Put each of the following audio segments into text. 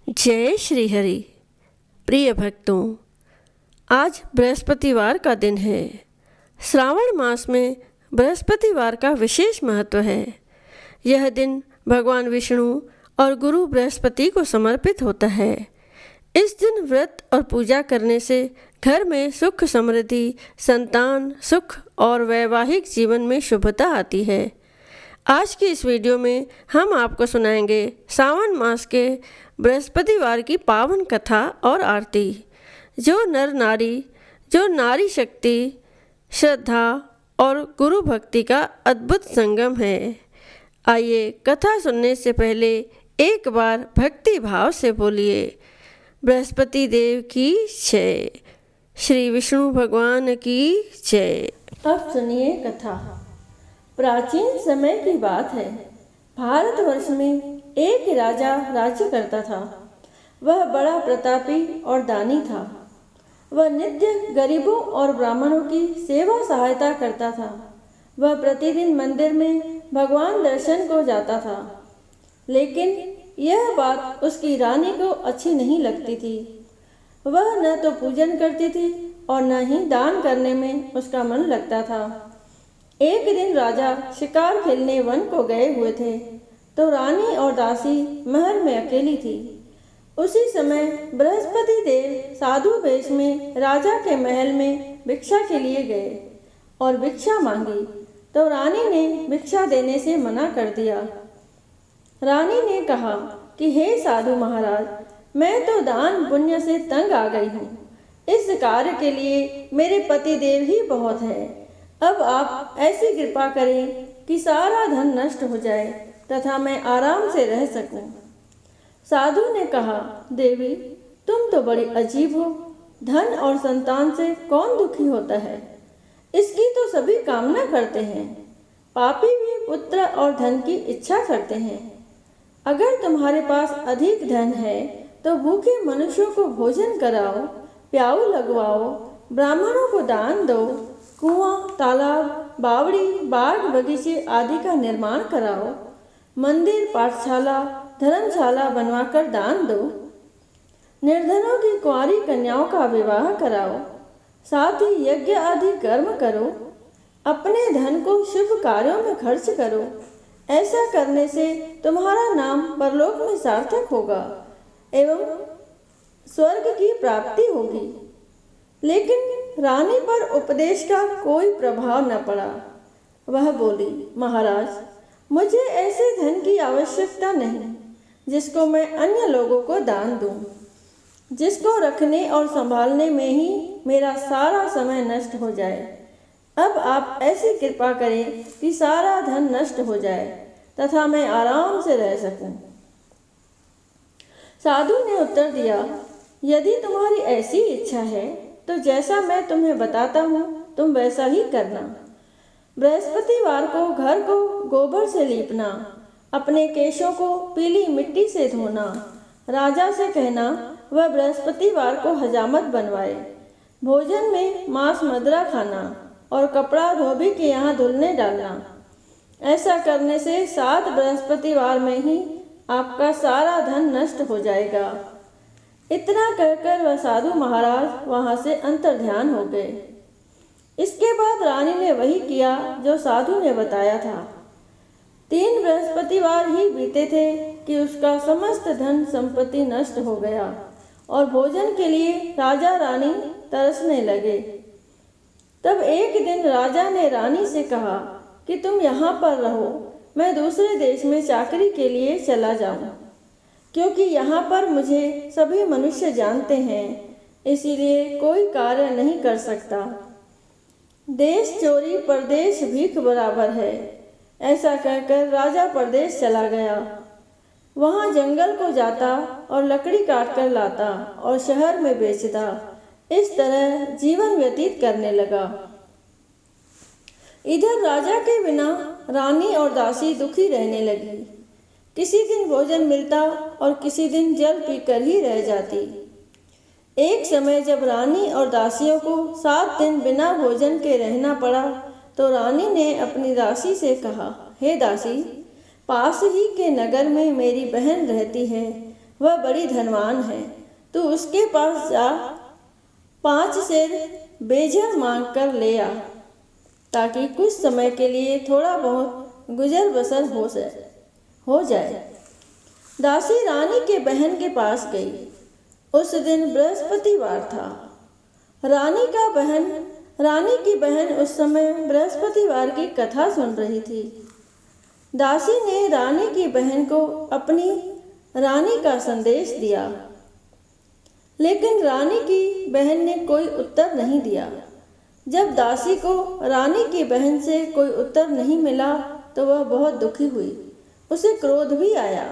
जय श्री हरि। प्रिय भक्तों, आज बृहस्पतिवार का दिन है। श्रावण मास में बृहस्पतिवार का विशेष महत्व है। यह दिन भगवान विष्णु और गुरु बृहस्पति को समर्पित होता है। इस दिन व्रत और पूजा करने से घर में सुख समृद्धि, संतान सुख और वैवाहिक जीवन में शुभता आती है। आज की इस वीडियो में हम आपको सुनाएंगे सावन मास के बृहस्पतिवार की पावन कथा और आरती, जो नारी शक्ति, श्रद्धा और गुरु भक्ति का अद्भुत संगम है। आइए कथा सुनने से पहले एक बार भक्ति भाव से बोलिए, बृहस्पति देव की जय, श्री विष्णु भगवान की जय। अब सुनिए कथा। प्राचीन समय की बात है। भारतवर्ष में एक राजा राज्य करता था। वह बड़ा प्रतापी और दानी था। वह नित्य गरीबों और ब्राह्मणों की सेवा सहायता करता था। वह प्रतिदिन मंदिर में भगवान दर्शन को जाता था, लेकिन यह बात उसकी रानी को अच्छी नहीं लगती थी। वह न तो पूजन करती थी और न ही दान करने में उसका मन लगता था। एक दिन राजा शिकार खेलने वन को गए हुए थे, तो रानी और दासी महल में अकेली थी। उसी समय बृहस्पति देव साधु वेश में राजा के महल में भिक्षा के लिए गए और भिक्षा मांगी, तो रानी ने भिक्षा देने से मना कर दिया। रानी ने कहा कि हे साधु महाराज, मैं तो दान पुण्य से तंग आ गई हूँ। इस कार्य के लिए मेरे पति देव ही बहुत है। अब आप ऐसी कृपा करें कि सारा धन नष्ट हो जाए तथा मैं आराम से रह सकूं। साधु ने कहा, देवी, तुम तो बड़ी अजीब हो। धन और संतान से कौन दुखी होता है? इसकी तो सभी कामना करते हैं। पापी भी पुत्र और धन की इच्छा करते हैं। अगर तुम्हारे पास अधिक धन है तो भूखे मनुष्यों को भोजन कराओ, प्याऊ लगवाओ, ब्राह्मणों को दान दो, कुआं, तालाब, बावड़ी, बाग बगीचे आदि का निर्माण कराओ, मंदिर, पाठशाला, धर्मशाला बनवाकर दान दो, निर्धनों की कुंवारी कन्याओं का विवाह कराओ, साथ ही यज्ञ आदि कर्म करो, अपने धन को शुभ कार्यों में खर्च करो। ऐसा करने से तुम्हारा नाम परलोक में सार्थक होगा एवं स्वर्ग की प्राप्ति होगी। लेकिन रानी पर उपदेश का कोई प्रभाव न पड़ा। वह बोली, महाराज, मुझे ऐसे धन की आवश्यकता नहीं जिसको मैं अन्य लोगों को दान दूं, जिसको रखने और संभालने में ही मेरा सारा समय नष्ट हो जाए। अब आप ऐसी कृपा करें कि सारा धन नष्ट हो जाए तथा मैं आराम से रह सकूं। साधु ने उत्तर दिया, यदि तुम्हारी ऐसी इच्छा है तो जैसा मैं तुम्हें बताता हूँ तुम वैसा ही करना। बृहस्पतिवार को घर को गोबर से लीपना, अपने केशों को पीली मिट्टी से धोना, राजा से कहना वह बृहस्पतिवार को हजामत बनवाए, भोजन में मांस मदिरा खाना और कपड़ा धोबी के यहाँ धुलने डालना। ऐसा करने से 7 बृहस्पतिवार में ही आपका सारा धन नष्ट हो जाएगा। इतना कहकर वह साधु महाराज वहां से अंतर्ध्यान हो गए। इसके बाद रानी ने वही किया जो साधु ने बताया था। 3 बृहस्पतिवार ही बीते थे कि उसका समस्त धन संपत्ति नष्ट हो गया और भोजन के लिए राजा रानी तरसने लगे। तब एक दिन राजा ने रानी से कहा कि तुम यहाँ पर रहो, मैं दूसरे देश में चाकरी के लिए चला जाऊँ, क्योंकि यहाँ पर मुझे सभी मनुष्य जानते हैं, इसीलिए कोई कार्य नहीं कर सकता। देश चोरी परदेश भीख बराबर है। ऐसा कहकर राजा परदेश चला गया। वहाँ जंगल को जाता और लकड़ी काट कर लाता और शहर में बेचता। इस तरह जीवन व्यतीत करने लगा। इधर राजा के बिना रानी और दासी दुखी रहने लगी। किसी दिन भोजन मिलता और किसी दिन जल पीकर ही रह जाती। एक समय जब रानी और दासियों को 7 दिन बिना भोजन के रहना पड़ा, तो रानी ने अपनी दासी से कहा, हे दासी, पास ही के नगर में मेरी बहन रहती है, वह बड़ी धनवान है। तू उसके पास जा, 5 सेर बेझर मांग कर ले आ, ताकि कुछ समय के लिए थोड़ा बहुत गुजर बसर हो जाए। दासी रानी के बहन के पास गई। उस दिन बृहस्पतिवार था। रानी की बहन उस समय बृहस्पतिवार की कथा सुन रही थी। दासी ने रानी की बहन को अपनी रानी का संदेश दिया, लेकिन रानी की बहन ने कोई उत्तर नहीं दिया। जब दासी को रानी की बहन से कोई उत्तर नहीं मिला तो वह बहुत दुखी हुई। उसे क्रोध भी आया।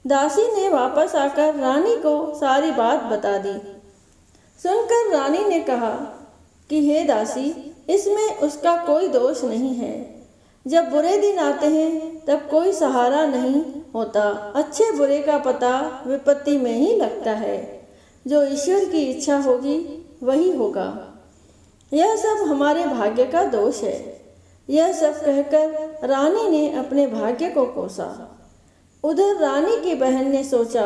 दासी ने वापस आकर रानी को सारी बात बता दी। सुनकर रानी ने कहा कि हे दासी, इसमें उसका कोई दोष नहीं है। जब बुरे दिन आते हैं तब कोई सहारा नहीं होता। अच्छे बुरे का पता विपत्ति में ही लगता है। जो ईश्वर की इच्छा होगी वही होगा। यह सब हमारे भाग्य का दोष है। यह सब कहकर रानी ने अपने भाग्य को कोसा। उधर रानी की बहन ने सोचा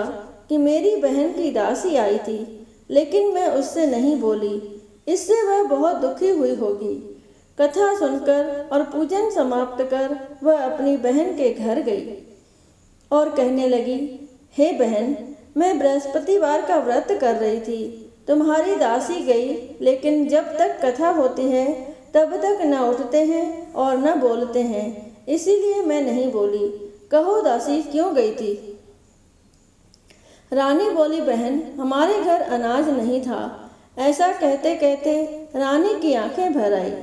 कि मेरी बहन की दासी आई थी, लेकिन मैं उससे नहीं बोली, इससे वह बहुत दुखी हुई होगी। कथा सुनकर और पूजन समाप्त कर वह अपनी बहन के घर गई और कहने लगी, हे बहन, मैं बृहस्पतिवार का व्रत कर रही थी। तुम्हारी दासी गई, लेकिन जब तक कथा होती है तब तक न उठते हैं और न बोलते हैं, इसीलिए मैं नहीं बोली। कहो दासी, क्यों गई थी? रानी बोली, बहन, हमारे घर अनाज नहीं था। ऐसा कहते कहते रानी की आंखें भर आई।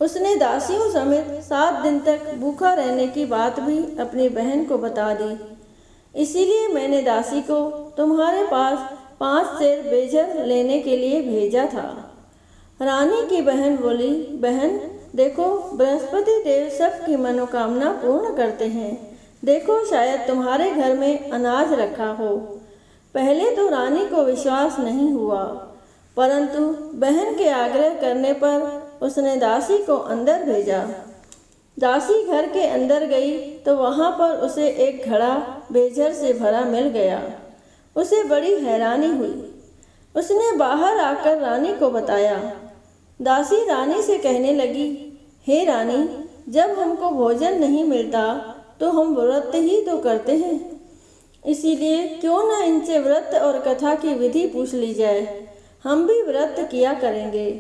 उसने दासियों समेत 7 दिन तक भूखा रहने की बात भी अपनी बहन को बता दी। इसीलिए मैंने दासी को तुम्हारे पास 5 सेर बेझर लेने के लिए भेजा था। रानी की बहन बोली, बहन देखो, बृहस्पति देव सबकी मनोकामना पूर्ण करते हैं। देखो, शायद तुम्हारे घर में अनाज रखा हो। पहले तो रानी को विश्वास नहीं हुआ, परंतु बहन के आग्रह करने पर उसने दासी को अंदर भेजा। दासी घर के अंदर गई तो वहाँ पर उसे एक घड़ा बेझर से भरा मिल गया। उसे बड़ी हैरानी हुई। उसने बाहर आकर रानी को बताया। दासी रानी से कहने लगी, हे रानी, जब हमको भोजन नहीं मिलता तो हम व्रत ही तो करते हैं। इसीलिए क्यों न इनसे व्रत और कथा की विधि पूछ ली जाए। हम भी व्रत किया करेंगे।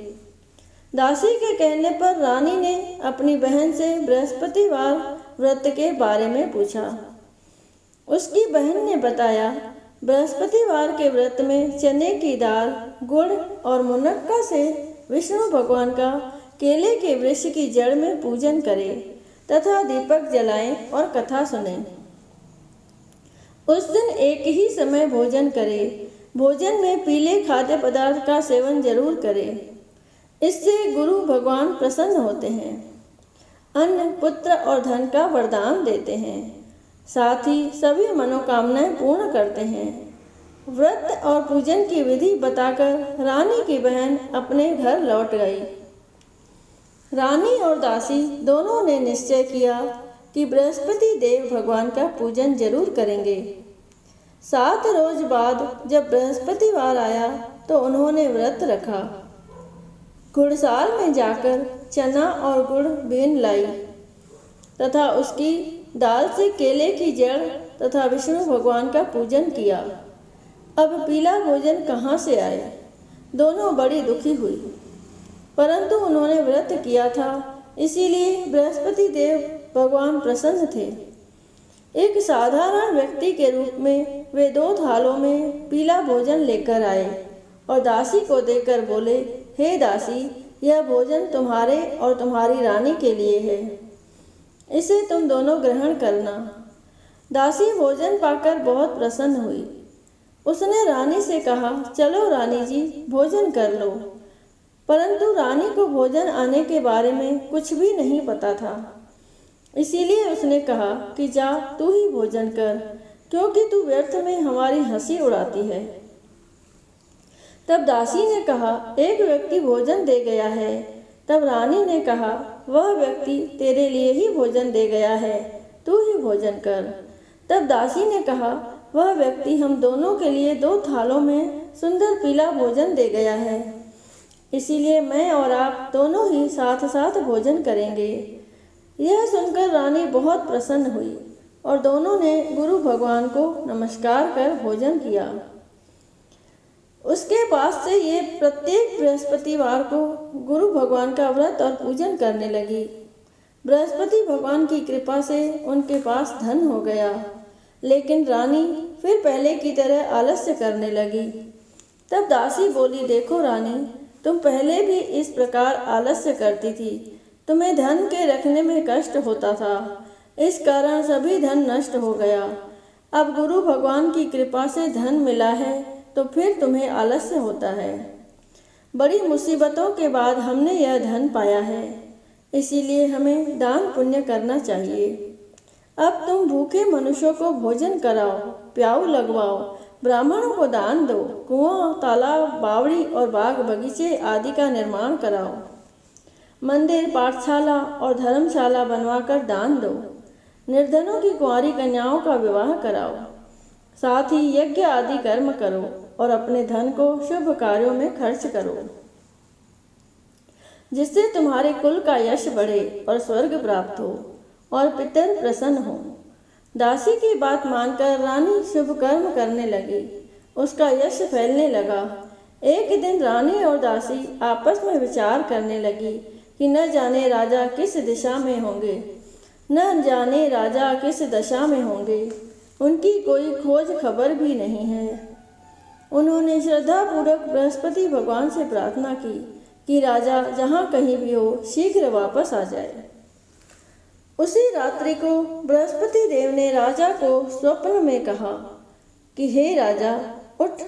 दासी के कहने पर रानी ने अपनी बहन से बृहस्पतिवार व्रत के बारे में पूछा। उसकी बहन ने बताया, बृहस्पतिवार के व्रत में चने की दाल, गुड़ और मुनक्का से विष्णु भगवान का केले के वृक्ष की जड़ में पूजन करें तथा दीपक जलाएं और कथा सुनें। उस दिन एक ही समय भोजन करें। भोजन में पीले खाद्य पदार्थ का सेवन जरूर करें। इससे गुरु भगवान प्रसन्न होते हैं, अन्न, पुत्र और धन का वरदान देते हैं, साथ ही सभी मनोकामनाएं पूर्ण करते हैं। व्रत और पूजन की विधि बताकर रानी की बहन अपने घर लौट गई। रानी और दासी दोनों ने निश्चय किया कि बृहस्पति देव भगवान का पूजन जरूर करेंगे। 7 रोज बाद जब बृहस्पतिवार आया तो उन्होंने व्रत रखा। घुड़साल में जाकर चना और गुड़ बीन लाई तथा उसकी दाल से केले की जड़ तथा विष्णु भगवान का पूजन किया। अब पीला भोजन कहाँ से आए? दोनों बड़ी दुखी हुई, परंतु उन्होंने व्रत किया था, इसीलिए बृहस्पति देव भगवान प्रसन्न थे। एक साधारण व्यक्ति के रूप में वे 2 थालों में पीला भोजन लेकर आए और दासी को देकर बोले, हे दासी, यह भोजन तुम्हारे और तुम्हारी रानी के लिए है। इसे तुम दोनों ग्रहण करना। दासी भोजन पाकर बहुत प्रसन्न हुई। उसने रानी से कहा, चलो रानी जी, भोजन कर लो। परंतु रानी को भोजन आने के बारे में कुछ भी नहीं पता था। इसीलिए उसने कहा कि जा, तू ही भोजन कर, क्योंकि तू व्यर्थ में हमारी हंसी उड़ाती है। तब दासी ने कहा, एक व्यक्ति भोजन दे गया है। तब रानी ने कहा, वह व्यक्ति तेरे लिए ही भोजन दे गया है, तू ही भोजन कर। तब दासी ने कहा, वह व्यक्ति हम दोनों के लिए 2 थालों में सुंदर पीला भोजन दे गया है। इसीलिए मैं और आप दोनों ही साथ साथ भोजन करेंगे। यह सुनकर रानी बहुत प्रसन्न हुई और दोनों ने गुरु भगवान को नमस्कार कर भोजन किया। उसके बाद से ये प्रत्येक बृहस्पतिवार को गुरु भगवान का व्रत और पूजन करने लगी। बृहस्पति भगवान की कृपा से उनके पास धन हो गया, लेकिन रानी फिर पहले की तरह आलस्य करने लगी। तब दासी बोली, देखो रानी, तुम पहले भी इस प्रकार आलस्य करती थी। तुम्हें धन के रखने में कष्ट होता था, इस कारण सभी धन नष्ट हो गया। अब गुरु भगवान की कृपा से धन मिला है तो फिर तुम्हें आलस्य होता है। बड़ी मुसीबतों के बाद हमने यह धन पाया है, इसीलिए हमें दान पुण्य करना चाहिए। अब तुम भूखे मनुष्यों को भोजन कराओ, प्याऊ लगवाओ, ब्राह्मणों को दान दो, कुआं, तालाब, बावड़ी और बाग बगीचे आदि का निर्माण कराओ, मंदिर, पाठशाला और धर्मशाला बनवाकर दान दो, निर्धनों की कुंवारी कन्याओं का विवाह कराओ, साथ ही यज्ञ आदि कर्म करो और अपने धन को शुभ कार्यों में खर्च करो, जिससे तुम्हारे कुल का यश बढ़े और स्वर्ग प्राप्त हो और पितर प्रसन्न हो। दासी की बात मानकर रानी शुभ कर्म करने लगी। उसका यश फैलने लगा। एक दिन रानी और दासी आपस में विचार करने लगी कि न जाने राजा किस दिशा में होंगे, न जाने राजा किस दशा में होंगे। उनकी कोई खोज खबर भी नहीं है। उन्होंने श्रद्धापूर्वक बृहस्पति भगवान से प्रार्थना की कि राजा जहाँ कहीं भी हो शीघ्र वापस आ जाए। उसी रात्रि को बृहस्पति देव ने राजा को स्वप्न में कहा कि हे राजा, उठ,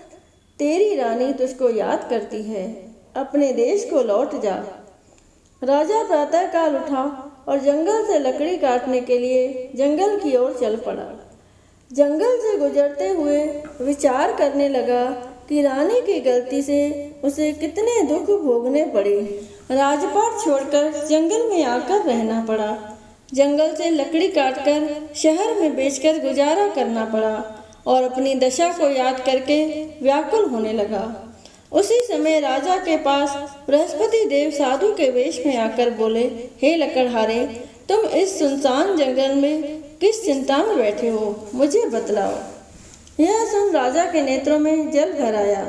तेरी रानी तुझको याद करती है, अपने देश को लौट जा। राजा प्रातःकाल उठा और जंगल से लकड़ी काटने के लिए जंगल की ओर चल पड़ा। जंगल से गुजरते हुए विचार करने लगा कि रानी की गलती से उसे कितने दुख भोगने पड़े। राजपाट छोड़कर जंगल में आकर रहना पड़ा। जंगल से लकड़ी काटकर शहर में बेचकर गुजारा करना पड़ा और अपनी दशा को याद करके व्याकुल होने लगा। उसी समय राजा के पास बृहस्पति देव साधु के वेश में आकर बोले, हे लकड़हारे, तुम इस सुनसान जंगल में किस चिंता में बैठे हो, मुझे बतलाओ। यह सुन राजा के नेत्रों में जल भर आया।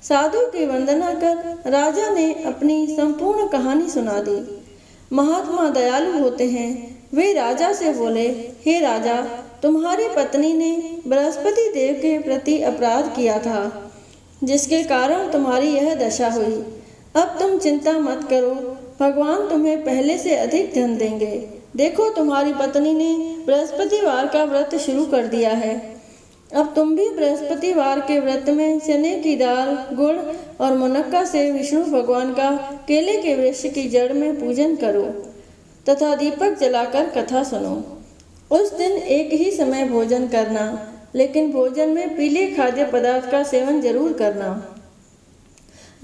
साधु की वंदना कर राजा ने अपनी संपूर्ण कहानी सुना दी। महात्मा दयालु होते हैं। वे राजा से बोले, हे राजा, तुम्हारी पत्नी ने बृहस्पति देव के प्रति अपराध किया था, जिसके कारण तुम्हारी यह दशा हुई। अब तुम चिंता मत करो, भगवान तुम्हें पहले से अधिक धन देंगे। देखो, तुम्हारी पत्नी ने बृहस्पतिवार का व्रत शुरू कर दिया है। अब तुम भी बृहस्पतिवार के व्रत में चने की दाल, गुड़ और मुनक्का से विष्णु भगवान का केले के वृक्ष की जड़ में पूजन करो तथा दीपक जलाकर कथा सुनो। उस दिन एक ही समय भोजन करना, लेकिन भोजन में पीले खाद्य पदार्थ का सेवन जरूर करना।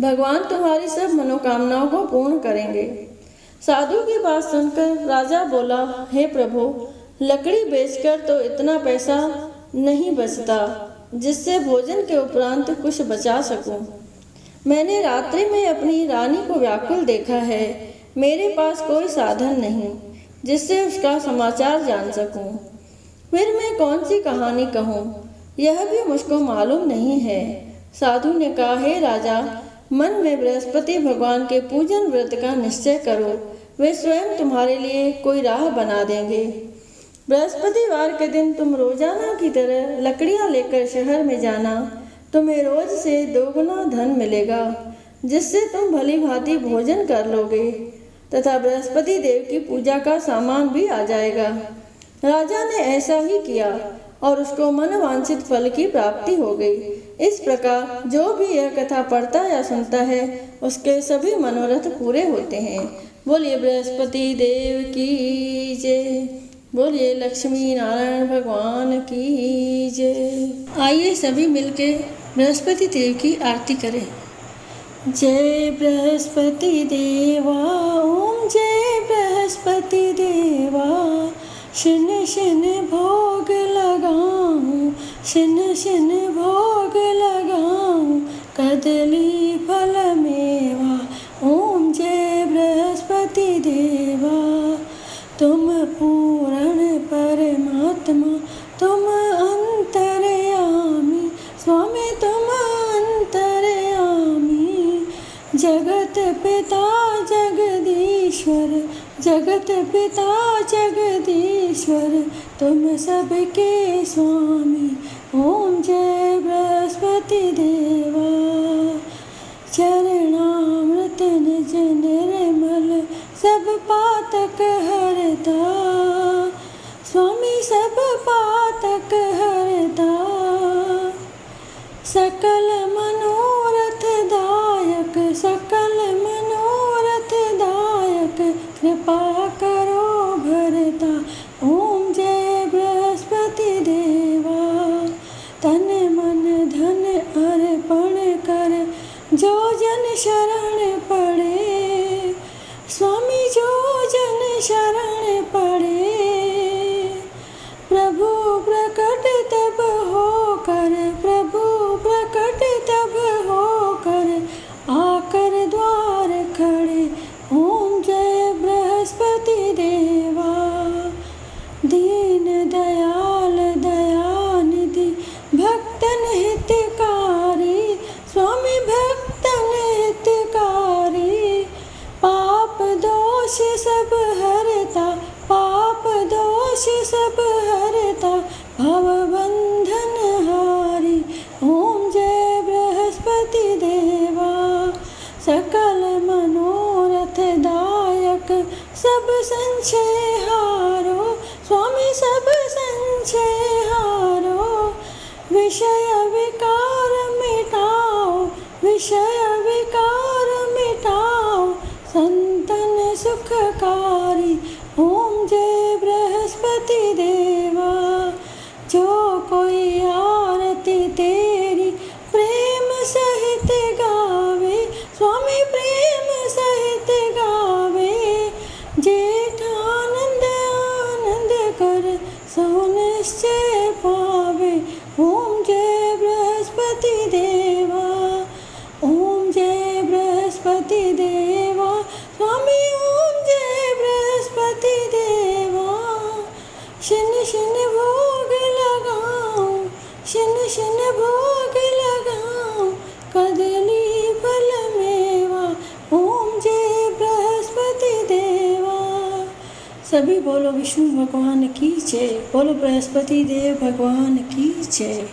भगवान तुम्हारी सब मनोकामनाओं को पूर्ण करेंगे। साधु की बात सुनकर राजा बोला, हे प्रभु, लकड़ी बेचकर तो इतना पैसा नहीं बचता जिससे भोजन के उपरांत कुछ बचा सकूं। मैंने रात्रि में अपनी रानी को व्याकुल देखा है। मेरे पास कोई साधन नहीं जिससे उसका समाचार जान सकूं। फिर मैं कौन सी कहानी कहूँ, यह भी मुझको मालूम नहीं है। साधु ने कहा, हे राजा, मन में बृहस्पति भगवान के पूजन व्रत का निश्चय करो, वे स्वयं तुम्हारे लिए कोई राह बना देंगे। बृहस्पतिवार के दिन तुम रोजाना की तरह लकड़ियां लेकर शहर में जाना। तुम्हें रोज से दोगुना धन मिलेगा, जिससे तुम भली भांति भोजन कर लोगे तथा बृहस्पति देव की पूजा का सामान भी आ जाएगा। राजा ने ऐसा ही किया और उसको मनवांछित फल की प्राप्ति हो गई। इस प्रकार जो भी यह कथा पढ़ता या सुनता है, उसके सभी मनोरथ पूरे होते हैं। बोलिए बृहस्पति देव की जय। बोलिए लक्ष्मी नारायण भगवान की जय। आइए सभी मिलके बृहस्पति देव की आरती करें। जय बृहस्पति देवा, ओम जय बृहस्पति देवा। शन शन भोग लगाऊं, शिन शिन भोग लगाऊं कदली फल मेवा। ओम जय बृहस्पति देवा। तुम पूर्ण परमात्मा तुम अंतर्यामी, स्वामी तुम अंतर्यामी। जगत पिता जगदीश्वर, जगत पिता जगदीश्वर, तुम सबके स्वामी। ओम जय बृहस्पति देवा। चरणामृत निज निर्मल सब पातक हरता, स्वामी सब पातक हरता। सकल मनोरथ दायक, सकल मनोरथ दायक, कृपा करो भरता। ओम जय बृहस्पति देवा। तन मन धन अर्पण कर जो जन शरण पड़े, स्वामी जो जन शरण पड़े। प्रभु प्रकट तब होकर, प्रभु प्रकट तब होकर, आकर द्वार खड़े। ओम जय बृहस्पति देवा। दीन दयाल दयानिधि भक्तन हितकारी, स्वामी भक्तन हितकारी। पाप दोष सब हरता, पाप दोष सब हरता, भव बंधन हारी। ओम जय बृहस्पति देवा। सकल मनोरथ दायक सब संशय हारो, स्वामी सब संशय हारो। विषय विकार मिटाओ, विषय विकार मिटाओ, संतन सुखकारी। ओम जय बृहस्पति देवा। जो कोई आरती तेरी प्रेम सहित गावे, स्वामी प्रेम सहित गावे। जेठ आनंद आनंद कर सो निश्चय पावे। ओम जय बृहस्पति देवा। ओम जय बृहस्पति देवा, स्वामी ओम जय बृहस्पति देवा। शिन शिन भोग लगाऊं, शिन शिन भोग लगाऊं, कदली फल मेवा। ओम जय बृहस्पति देवा। सभी बोलो विष्णु भगवान की जय, बोलो बृहस्पति देव भगवान की जय।